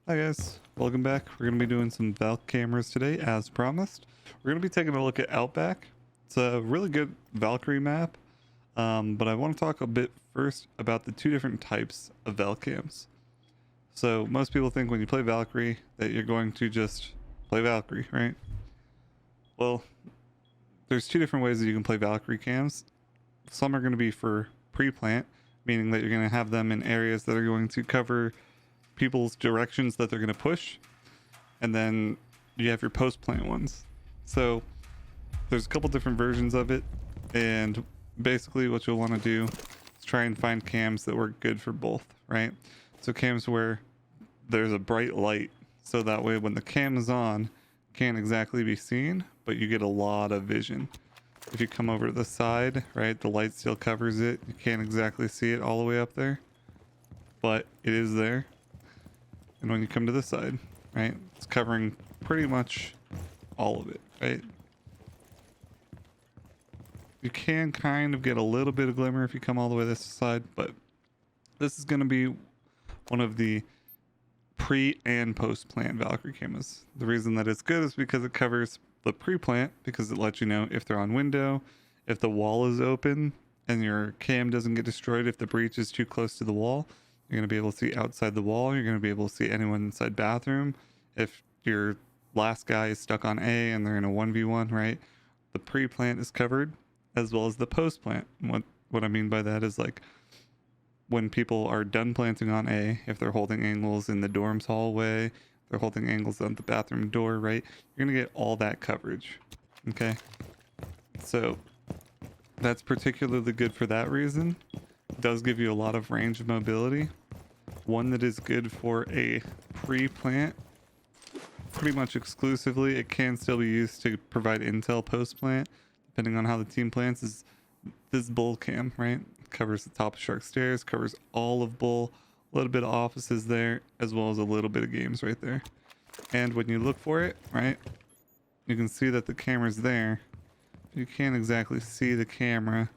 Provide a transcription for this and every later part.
Hi guys, welcome back. We're going to be doing some Valk cameras today as promised. We're going to be taking a look at Outback. It's a really good Valkyrie map, but I want to talk a bit first about the two different types of Valk cams. So most people think when you play Valkyrie that you're going to just play Valkyrie, right? Well, there's two different ways that you can play Valkyrie cams. Some are going to be for pre-plant, meaning that you're going to have them in areas that are going to cover people's directions that they're going to push, and then you have your post plant ones. So there's a couple different versions of it, and basically what you'll want to do is try and find cams that work good for both, right? So cams where there's a bright light, so that way when the cam is on, can't exactly be seen, but you get a lot of vision. If you come over to the side, right, the light still covers it. You can't exactly see it all the way up there, but it is there. And when you come to this side, right, it's covering pretty much all of it, right? You can kind of get a little bit of glimmer if you come all the way this side, but this is going to be one of the pre and post plant Valkyrie cameras. The reason that it's good is because it covers the pre-plant, because it lets you know if they're on window, if the wall is open and your cam doesn't get destroyed if the breach is too close to the wall. You're going to be able to see outside the wall. You're going to be able to see anyone inside bathroom. If your last guy is stuck on A and they're in a 1v1, right? The pre-plant is covered as well as the post-plant. What I mean by that is, like, when people are done planting on A, if they're holding angles in the dorm's hallway, they're holding angles on the bathroom door, right? You're going to get all that coverage. Okay? So that's particularly good for that reason. It does give you a lot of range of mobility. One that is good for a pre-plant, pretty much exclusively. It can still be used to provide intel post-plant, depending on how the team plants, is this bull cam, right? Covers the top of Shark Stairs, covers all of bull, a little bit of offices there, as well as a little bit of games right there. And when you look for it, right, you can see that the camera's there. You can't exactly see the camera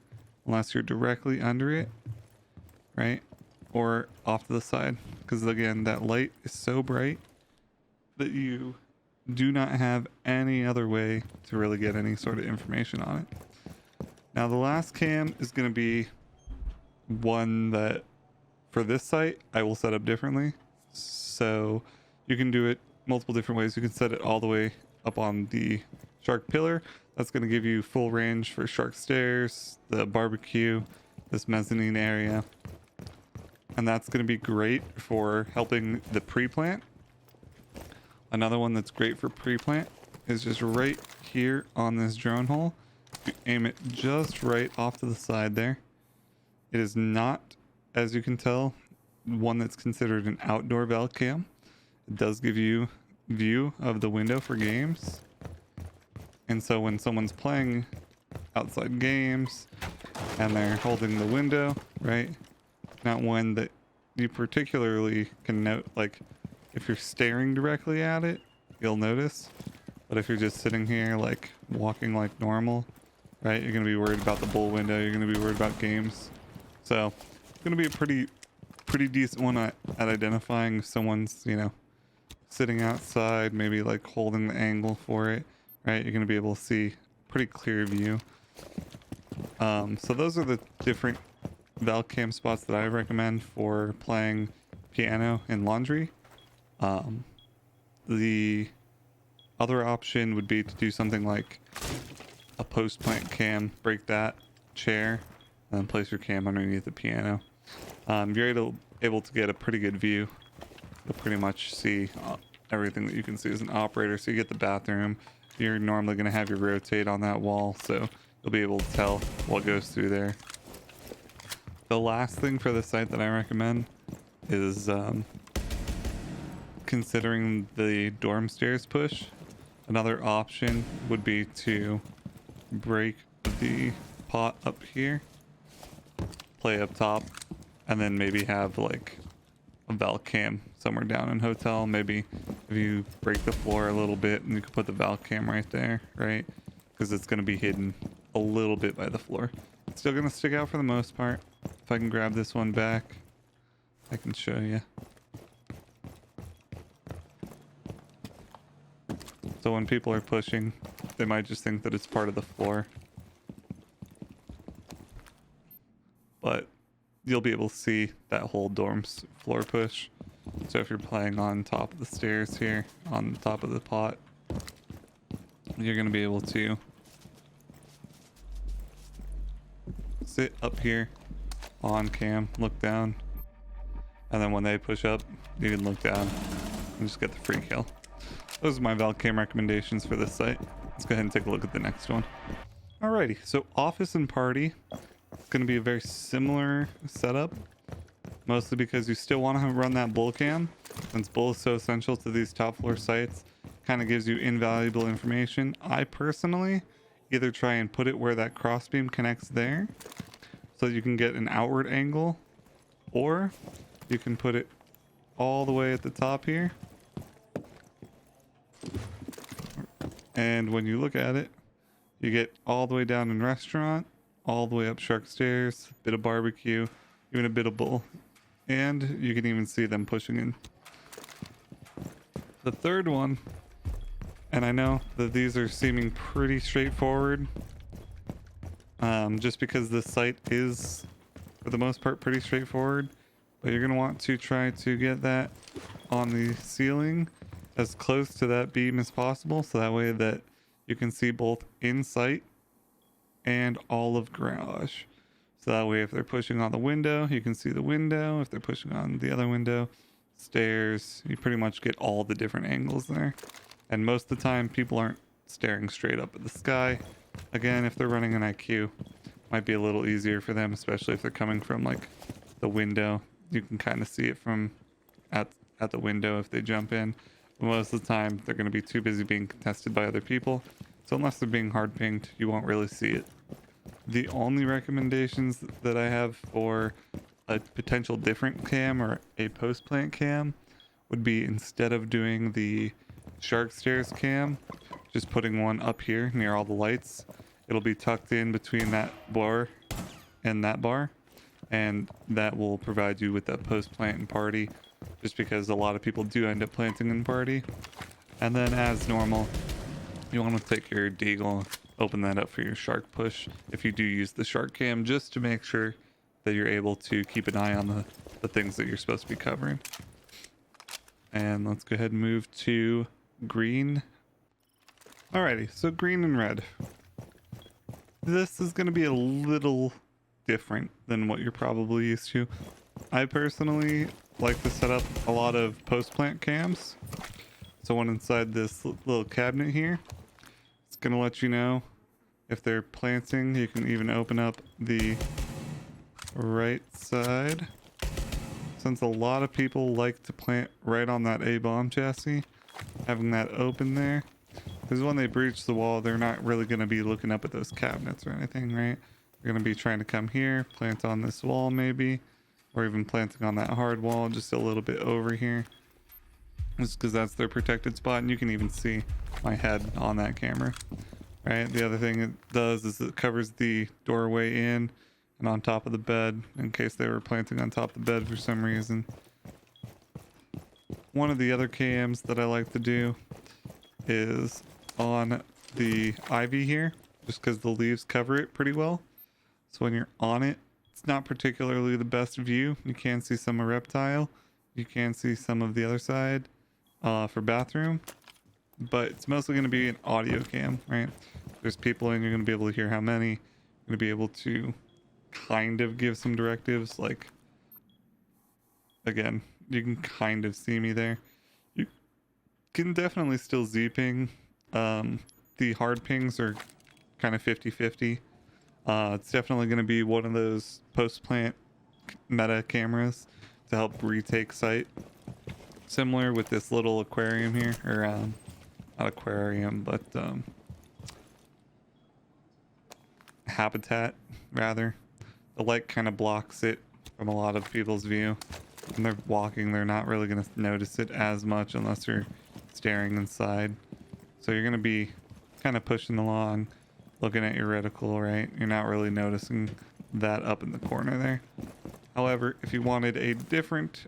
unless you're directly under it, right, or off to the side, because again, that light is so bright that you do not have any other way to really get any sort of information on it. Now the last cam is going to be one that for this site I will set up differently, so you can do it multiple different ways. You can set it all the way up on the shark pillar. That's going to give you full range for Shark Stairs, the barbecue, this mezzanine area. And that's going to be great for helping the pre-plant. Another one that's great for pre-plant is just right here on this drone hole. You aim it just right off to the side there. It is not, as you can tell, one that's considered an outdoor Valk cam. It does give you view of the window for games. And so when someone's playing outside games and they're holding the window, right? Not one that you particularly can note, like if you're staring directly at it, you'll notice. But if you're just sitting here, like walking like normal, right? You're going to be worried about the bull window. You're going to be worried about games. So it's going to be a pretty decent one at identifying if someone's, you know, sitting outside, maybe like holding the angle for it. Right, you're going to be able to see pretty clear view. So those are the different Valk cam spots that I recommend for playing piano and laundry. The other option would be to do something like a post plant cam, break that chair, and then place your cam underneath the piano. You're able to get a pretty good view. You'll pretty much see everything that you can see as an operator. So you get the bathroom. You're normally going to have your rotate on that wall, so you'll be able to tell what goes through there. The last thing for the site that I recommend is considering the dorm stairs push. Another option would be to break the pot up here, play up top, and then maybe have like a Valk cam somewhere down in hotel. Maybe if you break the floor a little bit and you can put the Valk cam right there, right? Because it's going to be hidden a little bit by the floor. It's still going to stick out for the most part. If I can grab this one back, I can show you. So when people are pushing, they might just think that it's part of the floor. But you'll be able to see that whole dorm's floor push. So if you're playing on top of the stairs here, on the top of the pot, you're going to be able to sit up here on cam, look down, and then when they push up, you can look down and just get the free kill. Those are my Valcam recommendations for this site. Let's go ahead and take a look at the next one. Alrighty, so office and party. It's going to be a very similar setup, mostly because you still want to run that bull cam, since bull is so essential to these top floor sites. Kind of gives you invaluable information. I personally either try and put it where that crossbeam connects there, so you can get an outward angle, or you can put it all the way at the top here. And when you look at it, you get all the way down in restaurant, all the way up shark stairs, a bit of barbecue, even a bit of bull. And you can even see them pushing in. The third one, and I know that these are seeming pretty straightforward, just because this site is, for the most part, pretty straightforward. But you're going to want to try to get that on the ceiling as close to that beam as possible, so that way that you can see both in sight and all of garage. So that way if they're pushing on the window, you can see the window. If they're pushing on the other window, stairs, you pretty much get all the different angles there. And most of the time people aren't staring straight up at the sky. Again, if they're running an IQ, might be a little easier for them, especially if they're coming from like the window. You can kind of see it from at the window if they jump in. But most of the time they're going to be too busy being contested by other people. So unless they're being hard pinged, you won't really see it. The only recommendations that I have for a potential different cam or a post plant cam would be, instead of doing the shark stairs cam, just putting one up here near all the lights. It'll be tucked in between that bar and that bar, and that will provide you with that post plant and party, just because a lot of people do end up planting in party. And then as normal, you want to take your deagle, open that up for your shark push if you do use the shark cam, just to make sure that you're able to keep an eye on the things that you're supposed to be covering. And let's go ahead and move to green. Alrighty, so green and red. This is going to be a little different than what you're probably used to. I personally like to set up a lot of post plant cams. So one inside this little cabinet here, it's going to let you know if they're planting. You can even open up the right side, since a lot of people like to plant right on that A-bomb chassis. Having that open there, because when they breach the wall, they're not really going to be looking up at those cabinets or anything, right? They're going to be trying to come here, plant on this wall maybe, or even planting on that hard wall just a little bit over here, just because that's their protected spot. And you can even see my head on that camera, right? The other thing it does is it covers the doorway in and on top of the bed, in case they were planting on top of the bed for some reason. One of the other cams that I like to do is on the ivy here, just because the leaves cover it pretty well. So when you're on it, it's not particularly the best view. You can see some of reptile, you can see some of the other side for bathroom, but it's mostly going to be an audio cam, right? There's people in, you're going to be able to hear how many. You're going to be able to kind of give some directives, like, again, you can kind of see me there. You can definitely still Z-ping. The hard pings are kind of 50-50. It's definitely going to be one of those post-plant meta cameras to help retake site. Similar with this little aquarium here, or not aquarium, but habitat rather. The light kind of blocks it from a lot of people's view. When they're walking, they're not really going to notice it as much unless you're staring inside. So you're going to be kind of pushing along, looking at your reticle, right? You're not really noticing that up in the corner there. However, if you wanted a different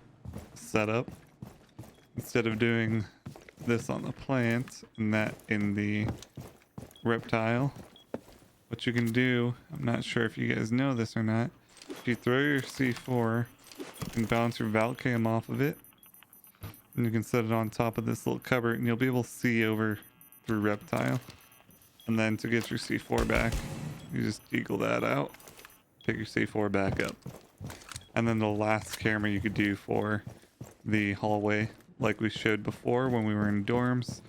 setup, instead of doing this on the plant and that in the reptile, what you can do, I'm not sure if you guys know this or not, if you throw your C4 and bounce your Valcam off of it, and you can set it on top of this little cupboard, and you'll be able to see over through reptile. And then to get your C4 back, you just eagle that out, pick your C4 back up. And then the last camera you could do for the hallway, like we showed before when we were in dorms,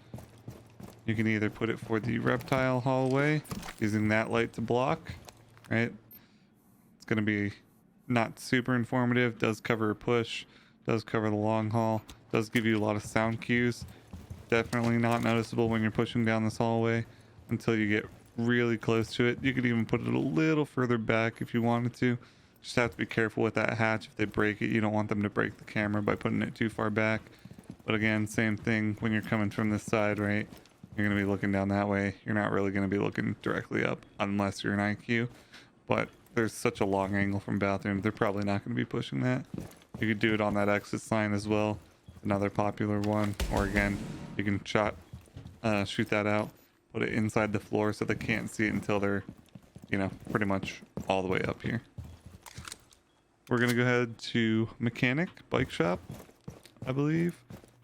you can either put it for the reptile hallway using that light to block, right? It's going to be not super informative, does cover a push, does cover the long haul, does give you a lot of sound cues. Definitely not noticeable when you're pushing down this hallway until you get really close to it. You could even put it a little further back if you wanted to. Just have to be careful with that hatch. If they break it, you don't want them to break the camera by putting it too far back. But again, same thing when you're coming from this side, right? You're going to be looking down that way. You're not really going to be looking directly up unless you're an IQ. But there's such a long angle from bathroom, they're probably not going to be pushing that. You could do it on that exit sign as well. Another popular one. Or again, you can shoot that out, put it inside the floor so they can't see it until they're, you know, pretty much all the way up here. We're going to go ahead to Mechanic Bike Shop, I believe,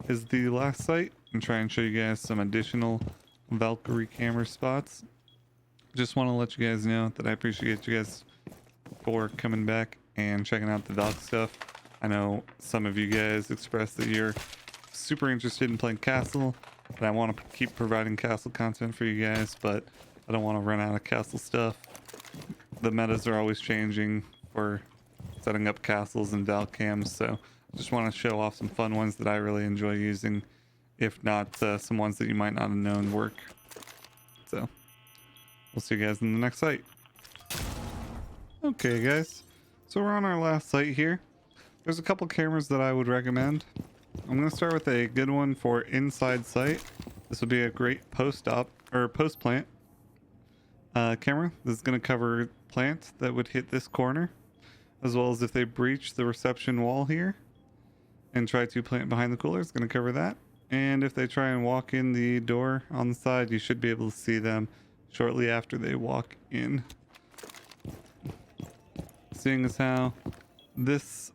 is the last site, and try and show you guys some additional Valkyrie camera spots. Just want to let you guys know that I appreciate you guys for coming back and checking out the Valk stuff. I know some of you guys expressed that you're super interested in playing Castle, and I want to keep providing Castle content for you guys, but I don't want to run out of Castle stuff. The metas are always changing for setting up castles and Valcams, so I just want to show off some fun ones that I really enjoy using, if not some ones that you might not have known work. So we'll see you guys in the next site. Okay guys, so we're on our last site here. There's a couple cameras that I would recommend. I'm going to start with a good one for inside site. This would be a great post-op or post-plant camera. This is going to cover plant that would hit this corner, as well as if they breach the reception wall here and try to plant behind the cooler, it's going to cover that. And if they try and walk in the door on the side, you should be able to see them shortly after they walk in. Seeing as how this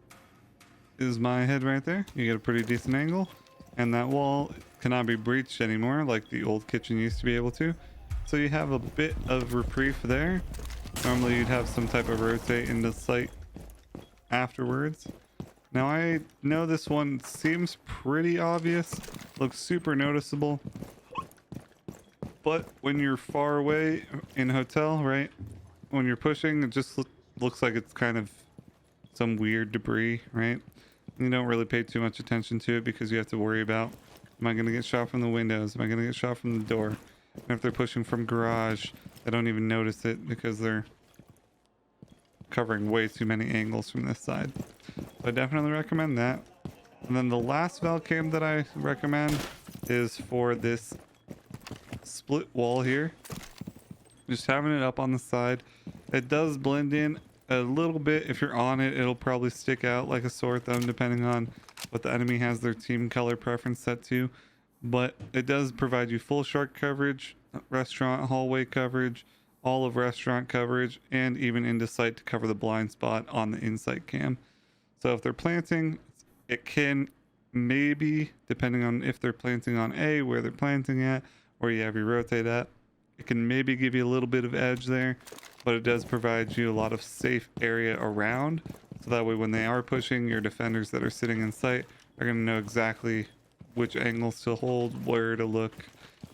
is my head right there, you get a pretty decent angle, and that wall cannot be breached anymore like the old kitchen used to be able to. So you have a bit of reprieve there. Normally you'd have some type of rotate into sight afterwards. Now I know this one seems pretty obvious, looks super noticeable, but when you're far away in a hotel, right, when you're pushing, it just looks like it's kind of some weird debris, right? You don't really pay too much attention to it because you have to worry about, am I going to get shot from the windows? Am I going to get shot from the door? And if they're pushing from garage, they don't even notice it because they're covering way too many angles from this side. So I definitely recommend that. And then the last Valcam that I recommend is for this split wall here. Just having it up on the side. It does blend in a little bit. If you're on it, it'll probably stick out like a sore thumb depending on what the enemy has their team color preference set to. But it does provide you full shark coverage, restaurant hallway coverage, all of restaurant coverage, and even into sight to cover the blind spot on the insight cam. So if they're planting, it can maybe, depending on if they're planting on A, where they're planting at, or you have your rotate at, it can maybe give you a little bit of edge there, but it does provide you a lot of safe area around. So that way when they are pushing, your defenders that are sitting in sight are going to know exactly which angles to hold, where to look,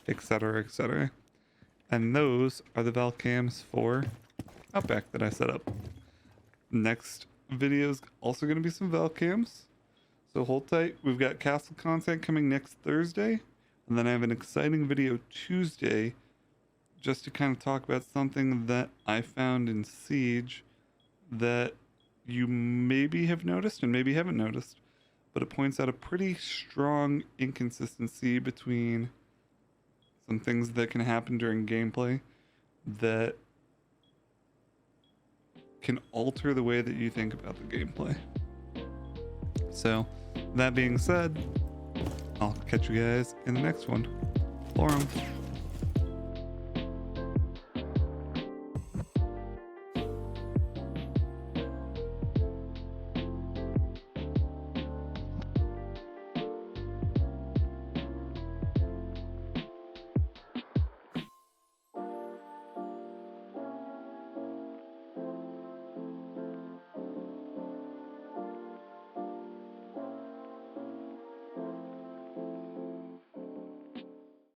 etc, etc. And those are the Valcams for Outback that I set up. Next video is also going to be some Valcams, so hold tight. We've got Castle content coming next Thursday, and then I have an exciting video Tuesday just to kind of talk about something that I found in Siege that you maybe have noticed and maybe haven't noticed, but it points out a pretty strong inconsistency between some things that can happen during gameplay that can alter the way that you think about the gameplay. So that being said, I'll catch you guys in the next one. Forum.